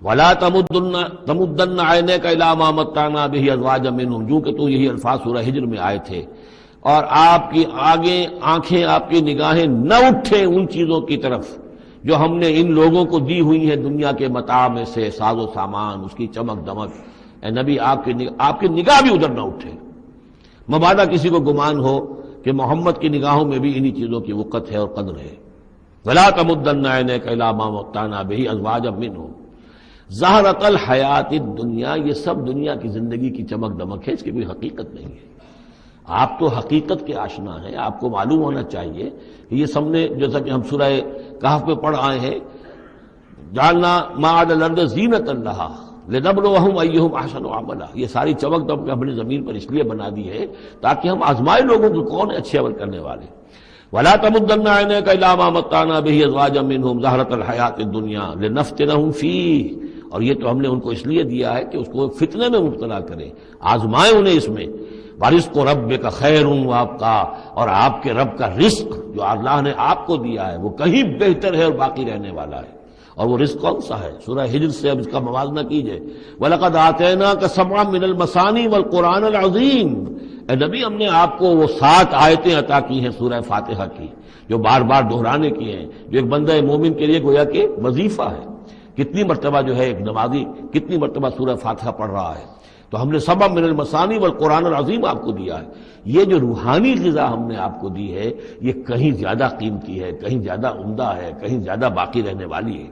وَلَا تَمُدَّنَّ عَيْنَيْكَ إِلَىٰ مَا مَتَّعْنَا بِهِ أَزْوَاجًا مِّنْهُمْ، جو کہ تو یہی الفاظ سورہ ہجر میں آئے تھے، اور آپ کی آگے آنکھیں، آپ کی نگاہیں نہ اٹھیں ان چیزوں کی طرف جو ہم نے ان لوگوں کو دی ہوئی ہیں دنیا کے متاع میں سے، ساز و سامان، اس کی چمک دمک۔ اے نبی آپ کی نگاہ بھی ادھر نہ اٹھے، مبادا کسی کو گمان ہو کہ محمد کی نگاہوں میں بھی انہی چیزوں کی وقت ہے اور قدر ہے۔ وَلَا تَمُدَّنَّ عَيْنَيْكَ إِلَىٰ مَا مَتَّعْنَا بِهِ أَزْوَاجًا مِّنْهُمْ زَهْرَةَ الْحَيَاةِ الدُّنْيَا، یہ سب دنیا کی زندگی کی چمک دمک ہے، اس کی کوئی حقیقت نہیں ہے۔ آپ تو حقیقت کے آشنا ہیں، آپ کو معلوم ہونا چاہیے کہ یہ سب نے، جیسا کہ ہم سورہ کہف میں پڑھ آئے ہیں، جعلنا ما علی الارض زینۃ لہا لنبلوہم ایہم احسن عملا، یہ ساری چمک دمک ہم نے زمین پر اس لیے بنا دی ہے تاکہ ہم آزمائے لوگوں کو کون ہے اچھے عمل کرنے والے۔ ولا تمدن عینیک الی ما متعنا بہ ازواجا منہم زہرۃ الحیاۃ الدنیا لنفتنہم فیہ، اور یہ تو ہم نے ان کو اس لیے دیا ہے کہ اس کو فتنے میں مبتلا کریں، آزمائیں انہیں اس میں۔ وَرِزْقُ رَبِّكَ خَيْرٌ وَأَبْقَىٰ، اور آپ کے رب کا رزق جو اللہ نے آپ کو دیا ہے وہ کہیں بہتر ہے اور باقی رہنے والا ہے۔ اور وہ رزق کون سا ہے؟ سورہ ہجر سے اب اس کا موازنہ کیجئے۔ وَلَقَدْ آتَيْنَاكَ سَبْعًا مِّنَ الْمَثَانِي وَالْقُرْآنِ الْعَظِيمِ، اے نبی ہم نے آپ کو وہ 7 آیتیں عطا کی ہیں سورہ فاتحہ کی، جو بار بار دہرانے کی ہیں، جو ایک بندہ مومن کے لیے گویا کہ وظیفہ ہے۔ کتنی مرتبہ جو ہے ایک نمازی کتنی مرتبہ سورہ فاتحہ پڑھ رہا ہے؟ تو ہم نے سبع من المثانی والقرآن العظیم آپ کو دیا ہے۔ یہ جو روحانی غذا ہم نے آپ کو دی ہے یہ کہیں زیادہ قیمتی ہے، کہیں زیادہ عمدہ ہے، کہیں زیادہ باقی رہنے والی ہے۔